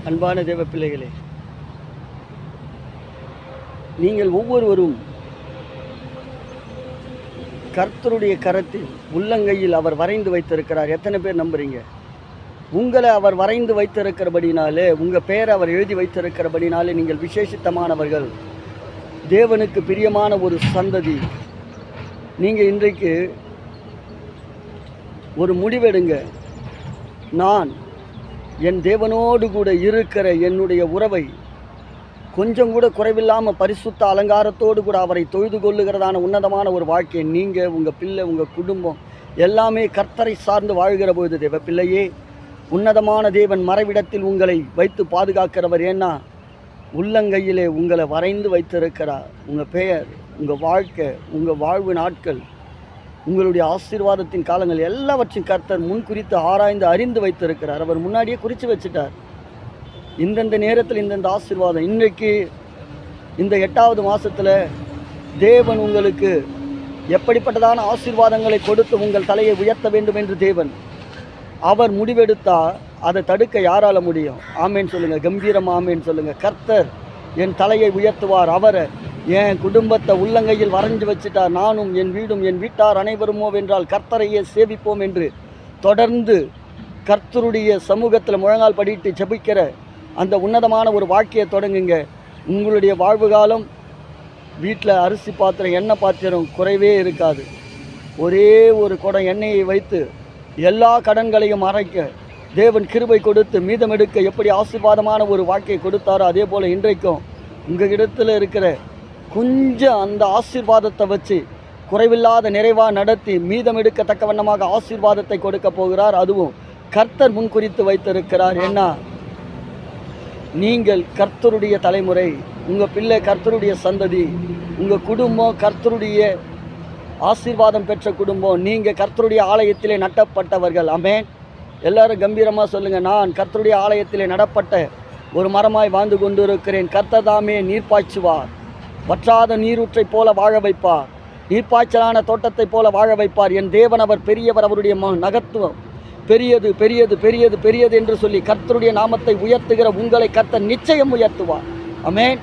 அன்பான தேவ பிள்ளைகளே, நீங்கள் ஒவ்வொருவரும் கர்த்தருடைய கரத்தில் உள்ளங்கையில் அவர் வரைந்து வைத்திருக்கிறார். எத்தனை பேர் நம்புறீங்க? உங்களை அவர் வரைந்து வைத்திருக்கிறபடினாலே, உங்கள் பெயரை அவர் எழுதி வைத்திருக்கிறபடினாலே நீங்கள் விசேஷித்தமானவர்கள், தேவனுக்கு பிரியமான ஒரு சந்ததி. நீங்கள் இன்றைக்கு ஒரு முடிவெடுங்க. நான் என் தேவனோடு கூட இருக்கிற என்னுடைய உறவை கொஞ்சம் கூட குறைவில்லாமல் பரிசுத்த அலங்காரத்தோடு கூட அவரை தொழுது கொள்ளுகிறதான உன்னதமான ஒரு வாழ்க்கையை நீங்கள், உங்கள் பிள்ளை, உங்கள் குடும்பம் எல்லாமே கர்த்தரை சார்ந்து வாழ்கிற போது, தேவ பிள்ளையே, உன்னதமான தேவன் மறைவிடத்தில் உங்களை வைத்து பாதுகாக்கிறவர். ஏன்னா உள்ளங்கையிலே உங்களை வரைந்து வைத்திருக்கிறார். உங்கள் பெயர், உங்கள் வாழ்க்கை, உங்கள் வாழ்வு நாட்கள், உங்களுடைய ஆசீர்வாதத்தின் காலங்கள் எல்லாவற்றையும் கர்த்தர் முன் குறித்து ஆராய்ந்து அறிந்து வைத்திருக்கிறார். அவர் முன்னாடியே குறித்து வச்சுட்டார். இந்தந்த நேரத்தில் இந்தந்த ஆசீர்வாதம். இன்றைக்கு இந்த 8வது மாதத்தில் தேவன் உங்களுக்கு எப்படிப்பட்டதான ஆசீர்வாதங்களை கொடுத்து உங்கள் தலையை உயர்த்த வேண்டும் என்று தேவன் அவர் முடிவெடுத்தால் அதை தடுக்க யாரால முடியும்? ஆமேன்னு சொல்லுங்கள், கம்பீரமாக ஆமேன்னு சொல்லுங்கள். கர்த்தர் என் தலையை உயர்த்துவார். அவரை என் குடும்பத்தை உள்ளங்கையில் வரைஞ்சு வச்சுட்டார். நானும் என் வீடும் என் வீட்டார் அனைவருமோ வென்றால் கர்த்தரையே சேவிப்போம் என்று தொடர்ந்து கர்த்தருடைய சமூகத்தில் முழங்கால் படிட்டு ஜெபிக்கிற அந்த உன்னதமான ஒரு வாழ்க்கையை தொடங்குங்க. உங்களுடைய வாழ்வு காலம் வீட்டில் அரிசி பாத்திரம், எண்ணெய் பாத்திரம் குறைவே இருக்காது. ஒரே ஒரு குடம் எண்ணெயை வைத்து எல்லா கடன்களையும் அரைக்க தேவன் கிருபை கொடுத்து மீதம் எடுக்க எப்படி ஆசீர்வாதமான ஒரு வாழ்க்கையை கொடுத்தாரோ, அதே போல் இன்றைக்கும் உங்கள் இடத்துல இருக்கிற கொஞ்சம் அந்த ஆசீர்வாதத்தை வச்சு குறைவில்லாத நிறைவாக நடத்தி மீதம் எடுக்கத்தக்க வண்ணமாக ஆசீர்வாதத்தை கொடுக்க போகிறார். அதுவும் கர்த்தர் முன்குறித்து வைத்திருக்கிறார். என்ன, நீங்கள் கர்த்தருடைய தலைமுறை, உங்கள் பிள்ளை கர்த்தருடைய சந்ததி, உங்கள் குடும்பம் கர்த்தருடைய ஆசீர்வாதம் பெற்ற குடும்பம். நீங்கள் கர்த்தருடைய ஆலயத்திலே நட்டப்பட்டவர்கள். ஆமென். எல்லாரும் கம்பீரமாக சொல்லுங்கள், நான் கர்த்தருடைய ஆலயத்திலே நடப்பட்ட ஒரு மரமாய் வாழ்ந்து கொண்டு இருக்கிறேன். கர்த்தர் தாமே நீர் பாய்ச்சுவார், வற்றாத நீரூற்றை போல வாழ வைப்பார், நீர்ப்பாய்ச்சலான தோட்டத்தை போல வாழ வைப்பார். என் தேவன் அவர் பெரியவர், அவருடைய நகத்துவம் பெரியது பெரியது பெரியது பெரியது என்று சொல்லி கர்த்தருடைய நாமத்தை உயர்த்துகிற உங்களை கர்த்தர் நிச்சயம் உயர்த்துவார். ஆமென்.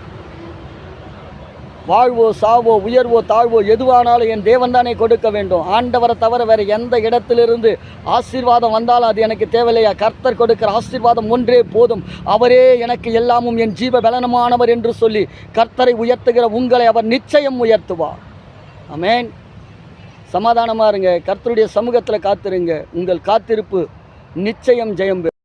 வாழ்வோ சாவோ உயர்வோ தாழ்வோ எதுவானாலும் என் தேவன் தானே கொடுக்க வேண்டும். ஆண்டவரை தவிர வேறு எந்த இடத்திலிருந்து ஆசீர்வாதம் வந்தாலும் அது எனக்கு தேவையில்லையா? கர்த்தர் கொடுக்கிற ஆசீர்வாதம் ஒன்றே போதும். அவரே எனக்கு எல்லாமும், என் ஜீவ பலனமானவர் என்று சொல்லி கர்த்தரை உயர்த்துகிற உங்களை அவர் நிச்சயம் உயர்த்துவார். ஆமென். சமாதானமாக இருங்க, கர்த்தருடைய சமூகத்தில் காத்திருங்க. உங்கள் காத்திருப்பு நிச்சயம் ஜெயம் பெறும்.